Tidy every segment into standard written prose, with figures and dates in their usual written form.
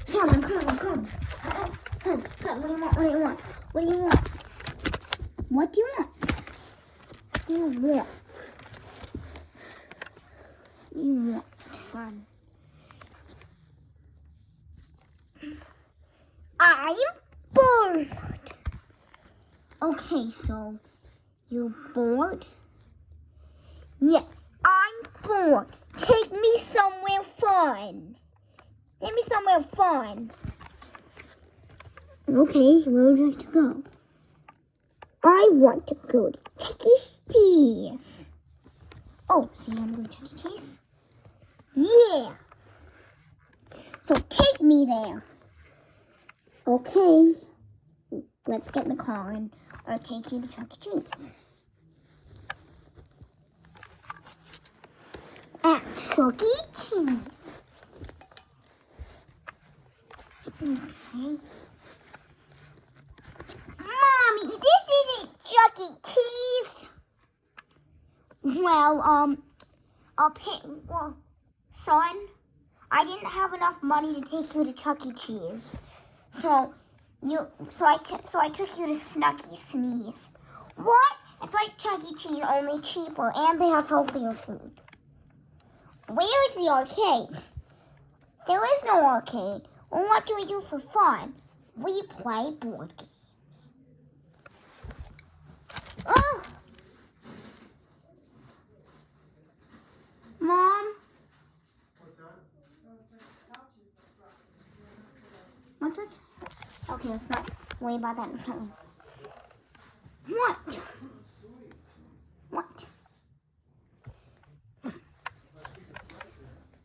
Son, I'm coming. Son, what do you want? What do you want? What do you want? What do you want? What do you want? What do you want, son? I'm bored. Okay, so you're bored? Yes, I'm bored. Take me somewhere fun. Take me somewhere fun. Okay, where would you like to go? I want to go to Chuck E. Cheese. Oh, so you want to go to Chuck E. Cheese? Yeah. So take me there. Okay. Let's get in the car and I'll take you to Chuck E. Cheese. At Chuck E. Cheese. Okay. Mommy, this isn't Chuck E. Cheese. Well, son, I didn't have enough money to take you to Chuck E. Cheese, so I took you to Snucky Sneeze. What? It's like Chuck E. Cheese, only cheaper, and they have healthier food. Where's the arcade? There is no arcade. Well, what do we do for fun? We play board games. Oh! Mom? What's it? Okay, let's not worry about that. What? What? I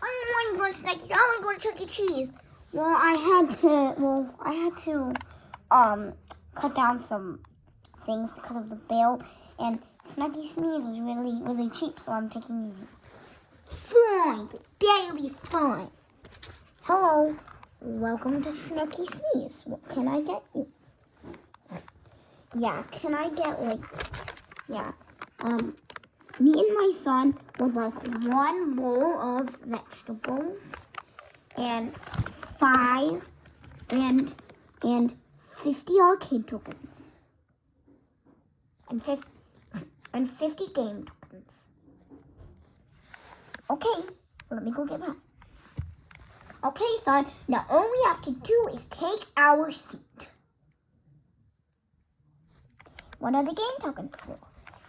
don't want to go to Snucky's. I want to go to Chuck E. Cheese. Well, I had to cut down some things because of the bill, and Snucky Sneeze was really, really cheap, so I'm taking you. Fine, better be fine. Hello, welcome to Snucky Sneeze. What can I get you? Yeah, can I get me and my son would like one bowl of vegetables and 50 arcade tokens and 50 game tokens. Okay, let me go get that. Okay, son, now all we have to do is take our seat. What are the game tokens for?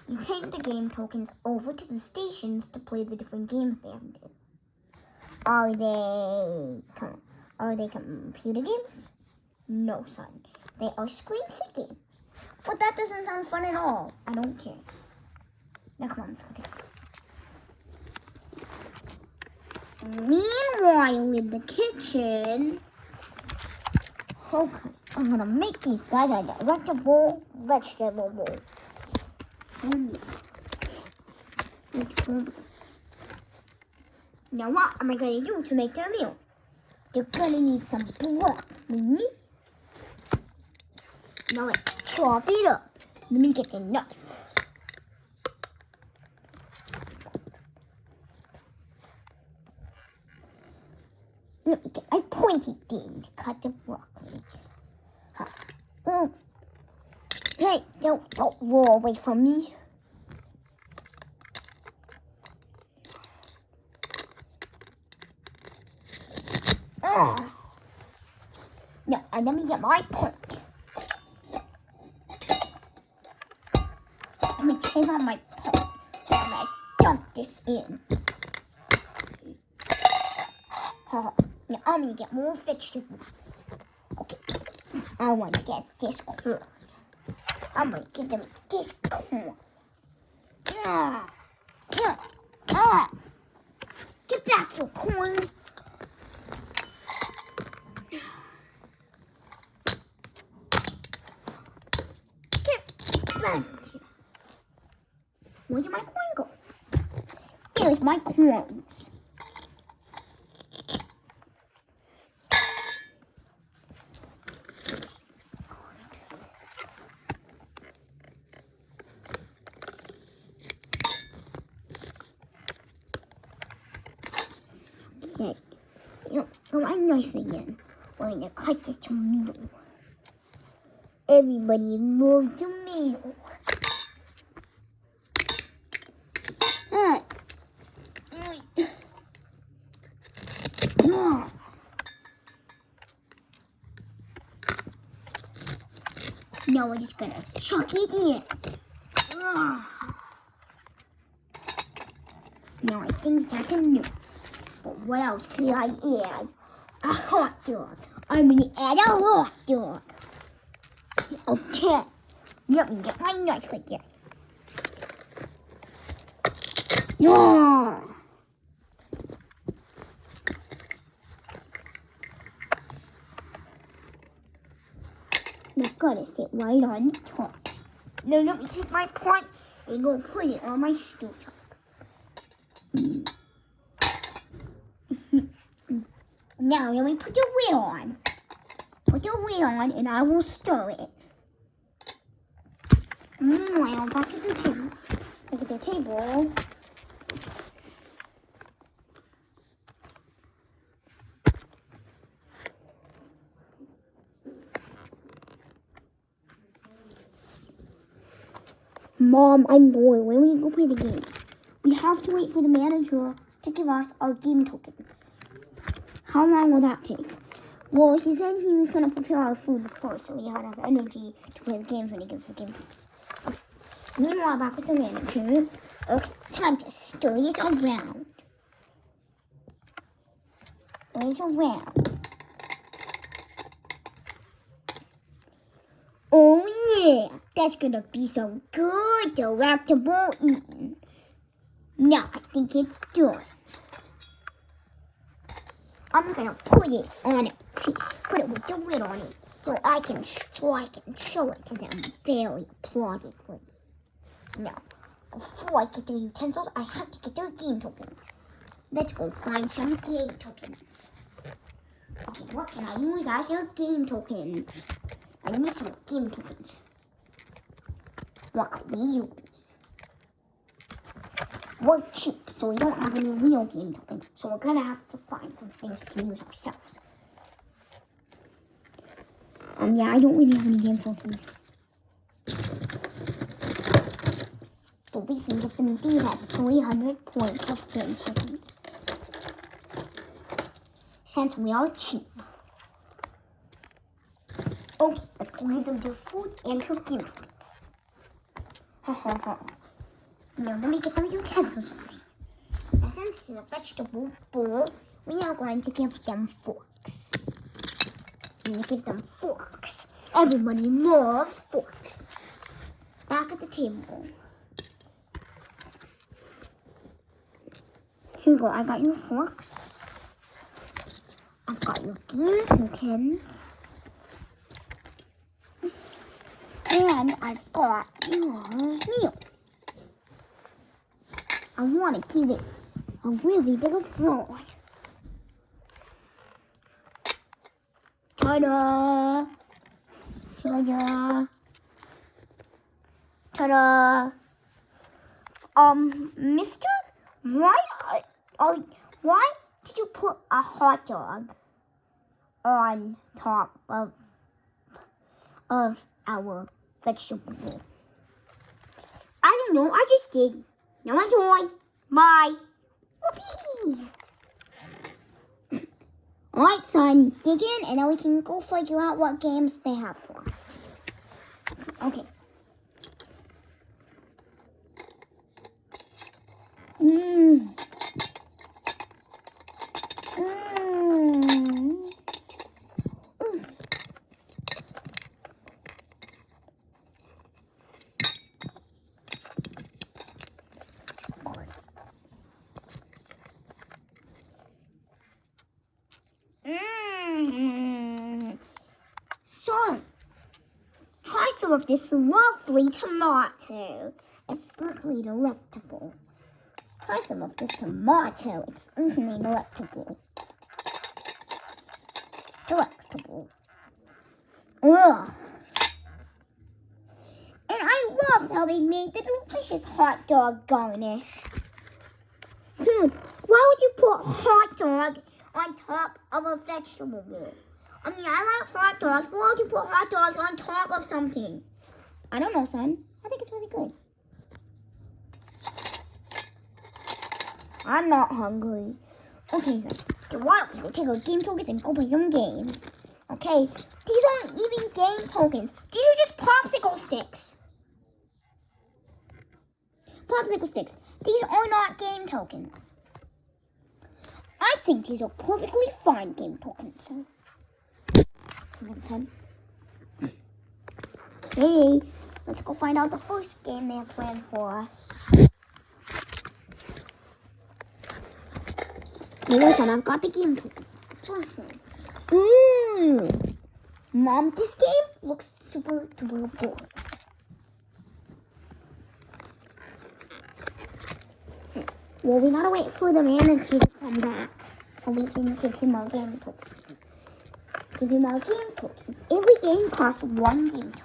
You take the game tokens over to the stations to play the different games they have in. Are they computer games? No, son. They are screen-free games. But that doesn't sound fun at all. I don't care. Now, come on, let's go take this. Meanwhile, in the kitchen, okay, I'm gonna make these guys a delectable vegetable bowl. Now, what am I gonna do to make their meal? They're gonna need some broccoli. Now let's chop it up. Let me get the knife. Let me get my pointy thing to cut the broccoli. Oh. Hey, don't roll away from me. No, and let me get my point. Let me take out my point and I dump this in. Now I'm gonna get more vegetables. Okay, I want to get this corn. I'm gonna give them this corn. Get back your corn. Where did my coin go? There's my coins. Okay. Put my knife again. we're gonna cut the tomato. Everybody loves tomato. Now we're just gonna chuck it in. Now I think that's enough. But what else could I add? A hot dog. I'm gonna add a hot dog. Okay. Let me get my knife again. Yeah. We're gonna sit right on the top. Now let me take my pot and go put it on my stove top. Now let me put the lid on. Put the lid on and I will stir it. Meanwhile, back at the table. Look at the table. Mom, I'm bored. When we go play the game? We have to wait for the manager to give us our game tokens. How long will that take? Well, he said he was going to prepare our food first, so we had enough energy to play the games when he gives us game tokens. Okay. Meanwhile, back with the manager. Okay, time to stir this around. Stir this around. Oh yeah, that's gonna be some good delectable eating. Now I think it's done. I'm gonna put it on it, put it with the lid on it, so I can show it to them very applaudingly. Now, before I get the utensils, I have to get their game tokens. Let's go find some game tokens. Okay, what can I use as your game tokens? I need some game tokens. What can we use? We're cheap, so we don't have any real game tokens. So we're gonna have to find some things we can use ourselves. Yeah, I don't really have any game tokens. So we can get them. These has 300 points of game tokens. Since we are cheap. Okay, let's go give them their food and their game tokens. Now let me get them utensils first. Now since it's a vegetable bowl, we are going to give them forks. I'm going to give them forks. Everybody loves forks. Back at the table. Here you go, I got your forks. I've got your game tokens. And I've got your meal. I want to give it a really big applause. Ta-da! Ta-da! Ta-da! Mister, why did you put a hot dog on top of our vegetable bowl? I don't know, I just did. Now enjoy. Bye. Whoopee! Alright, son, dig in and then we can go figure out what games they have for us. Okay. Son, try some of this lovely tomato. It's really delectable. Try some of this tomato. It's really delectable. Delectable. Ugh. And I love how they made the delicious hot dog garnish. Dude, why would you put hot dog on top of a vegetable bowl? I mean, I like hot dogs, but why would you put hot dogs on top of something? I don't know, son. I think it's really good. I'm not hungry. Okay, son. Okay, why don't we go take our game tokens and go play some games? Okay, these aren't even game tokens. These are just popsicle sticks. Popsicle sticks. These are not game tokens. I think these are perfectly fine game tokens. Okay, let's go find out the first game they have planned for us. Listen, I've got the game tokens. Mom, this game looks super duper cool. Well, we gotta wait for the manager to come back so we can give him our game tokens. Give him our game tokens. Every game costs 1 game token.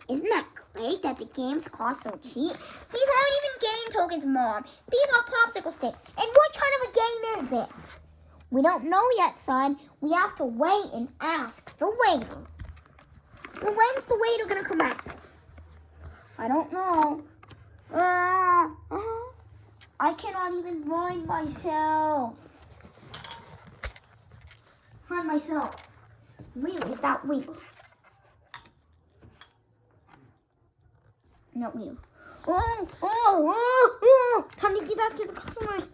Isn't that great that the games cost so cheap? These aren't even game tokens, Mom. These are popsicle sticks. And what kind of a game is this? We don't know yet, son. We have to wait and ask the waiter. Well, when's the waiter gonna come back? I don't know. I cannot even find myself. Find myself. Where is that waiter? No waiter. Time to get back to the customers.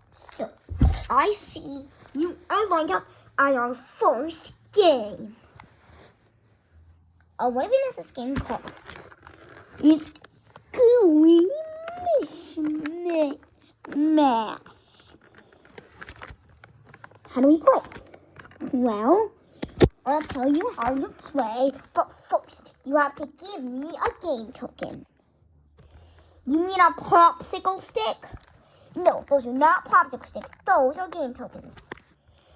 So, I see you are lined up at our first game. Oh, what even is this game called? It's Gooey Mash. How do we play? Well, I'll tell you how to play, but first, you have to give me a game token. You mean a popsicle stick? No, those are not popsicle sticks. Those are game tokens.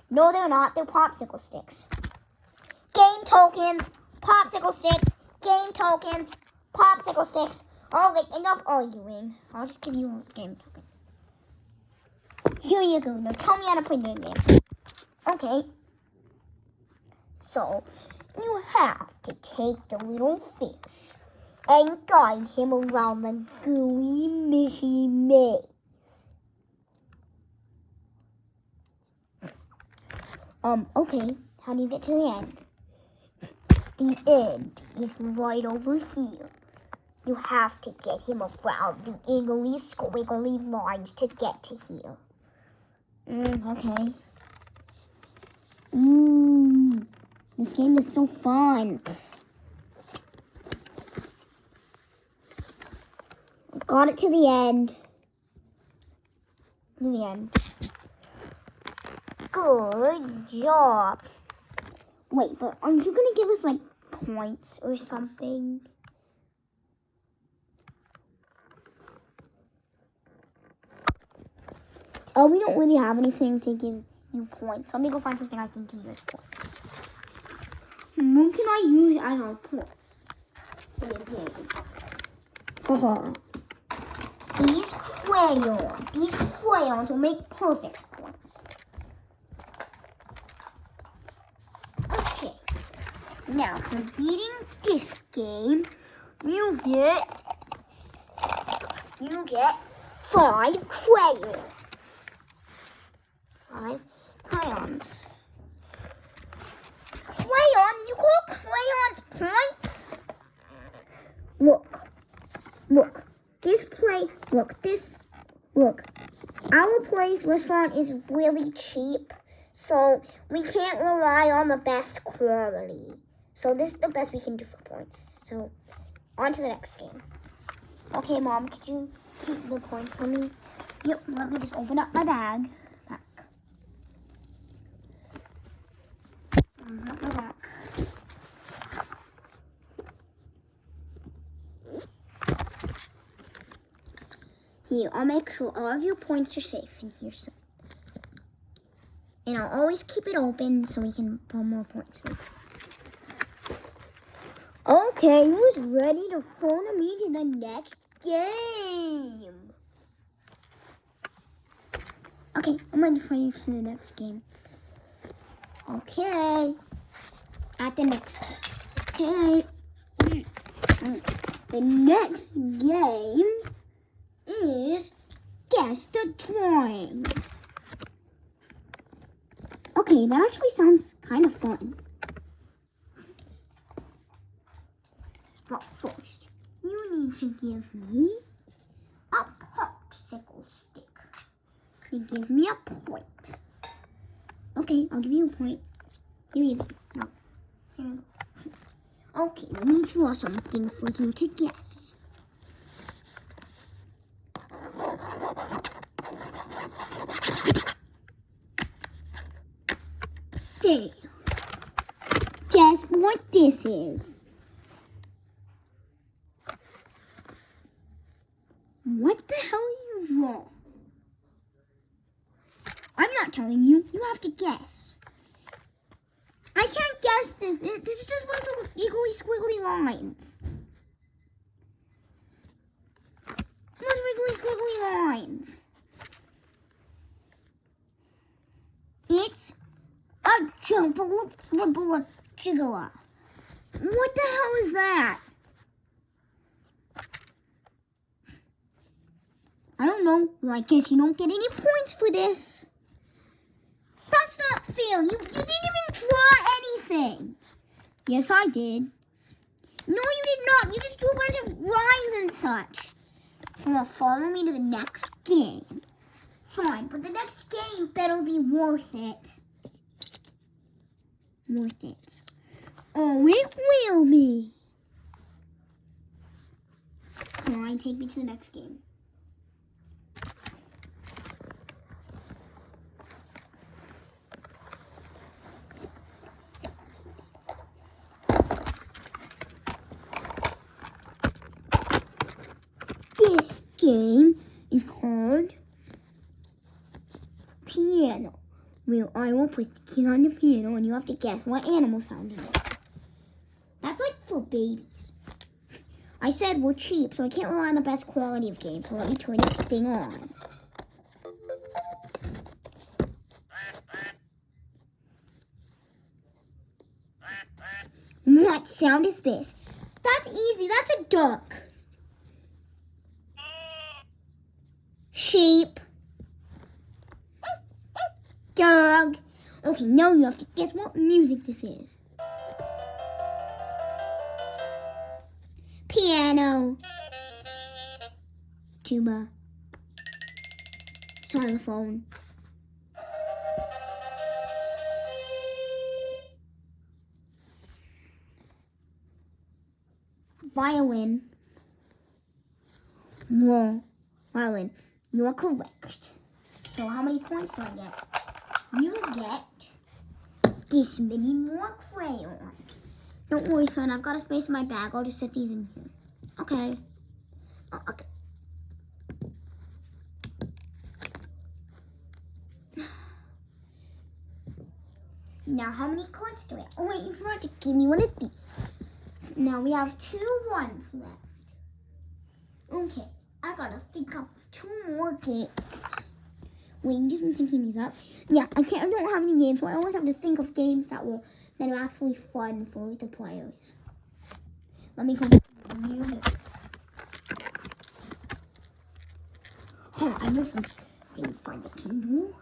No, they're not. They're popsicle sticks. Game tokens, popsicle sticks, game tokens, popsicle sticks. All right, enough arguing. I'll just give you a game token. Here you go. Now tell me how to play the game. Okay. So, you have to take the little fish and guide him around the gooey, mushy maze. Okay. How do you get to the end? The end is right over here. You have to get him around the iggly, squiggly lines to get to here. Okay. This game is so fun. Got it to the end. Good job. Wait, but aren't you gonna give us like points or something? Oh, we don't really have anything to give you points. Let me go find something I can give you as points. What can I use as our points? Haha. These crayons will make perfect points. Okay. Now, for beating this game, you get 5 crayons. 5 crayons. Crayon? You call crayons points? Look. Look. Our place restaurant is really cheap, so we can't rely on the best quality. So this is the best we can do for points. So, on to the next game. Okay, Mom, could you keep the points for me? Yep, let me just open up my bag. Here, I'll make sure all of your points are safe in here. So. And I'll always keep it open so we can put more points in. Okay, who's ready to follow me to the next game? Okay, I'm ready for you to the next game. Okay. At the next game. Okay. The next game is Guess the Drawing. Okay, that actually sounds kind of fun. But first, you need to give me a popsicle stick. You give me a point. Okay, I'll give you a point. Here you go. No. Here you go. Okay, let me draw something for you to guess. There. Guess what this is? What the hell did you draw? I'm not telling you. You have to guess. I can't guess this. This is just a bunch of wiggly squiggly lines. Wiggly squiggly lines. It's a jumble jiggler. What the hell is that? I don't know. Well, I guess you don't get any points for this. That's not fair. You didn't even draw anything. Yes, I did. No, you did not. You just drew a bunch of lines and such. Well, follow me to the next game. Fine, but the next game better be worth it. Worth it. Oh, it will be. Fine, take me to the next game. This game is called Piano, where I will put the kid on the piano and you have to guess what animal sound it is. That's like for babies. I said we're cheap, so I can't rely on the best quality of games, so let me turn this thing on. What sound is this? That's easy, that's a duck. Sheep. Dog. Okay, now you have to guess what music this is. Piano. Tuba. Xylophone. Violin. Whoa. Violin. You are correct. So how many points do I get? You get this many more crayons. Don't worry, son. I've got a space in my bag. I'll just set these in here. Okay. Oh, okay. Now, how many cards do I have? Oh, wait. You forgot to give me one of these. Now, we have 2 ones left. Okay. I gotta think up 2 more games. Wait, you didn't thinking these up? Yeah, I don't have any games, so I always have to think of games that are actually fun for the players. Let me come to the new game. Oh, I know something fun that can do.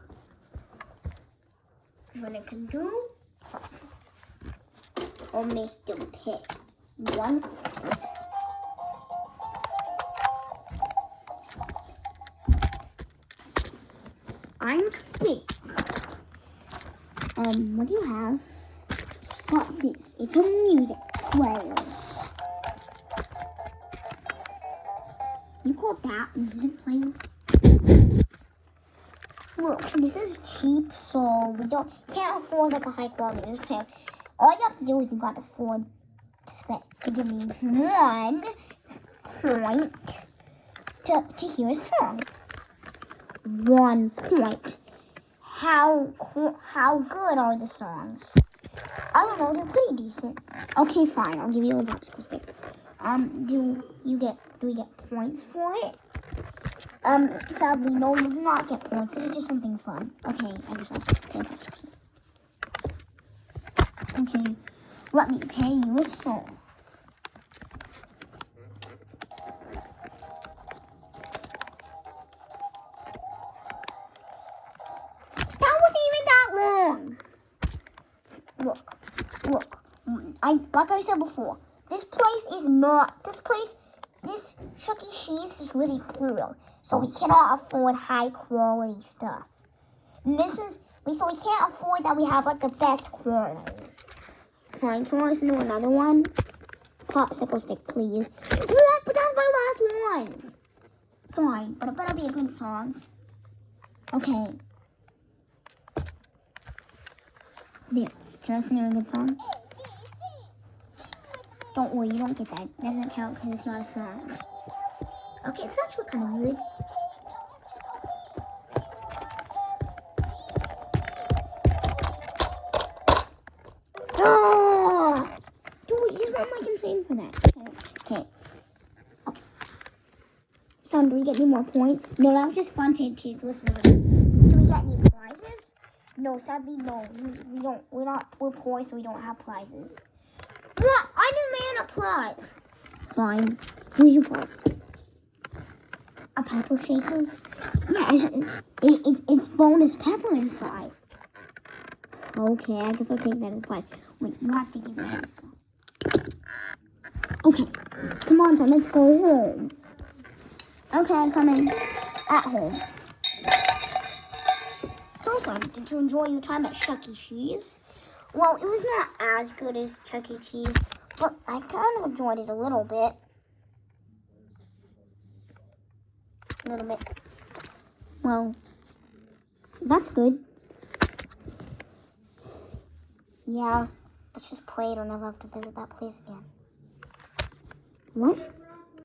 What I can do, I'll make them pick 1 point. I'm big. What do you have? Got this. It's a music player. You call that a music player? Look, this is cheap, so we can't afford like a high quality music player. All you have to do is you gotta afford to give me 1 point to hear a song. 1 point. How good are the songs? I don't know, they're pretty decent. Okay, fine, I'll give you a popsicle stick. Do we get points for it? Sadly, no, you do not get points. This is just something fun. Okay, I guess I'll play Plush. Okay, let me pay you a song. That wasn't even that long. Look. Like I said before, this Snucky Sneeze is really poor, so we cannot afford high quality stuff. And so we can't afford that we have like the best quality. Fine, can I listen to another one? Popsicle stick, please. What? But that's my last one. Fine, but it better be a good song. Okay. There, can I listen to a good song? Don't worry, you don't get that. It doesn't count because it's not a song. Okay, it's actually kind of good. Oh! Dude, you spent like insane for that. Okay. So, do we get any more points? No, that was just fun to listen to. Do we get any prizes? No, sadly, no. We don't. We're poor, so we don't have prizes. What? I demand a prize. Fine. Here's your prize. A pepper shaker? Yeah, it's bonus pepper inside. Okay, I guess I'll take that as a prize. Wait, you have to give me this though. Okay, come on, son, let's go home. Okay, I'm coming. At home. So, son, did you enjoy your time at Chuck E. Cheese? Well, it was not as good as Chuck E. Cheese, but I kind of enjoyed it a little bit. Well, that's good. Yeah, let's just pray I don't ever have to visit that place again. What?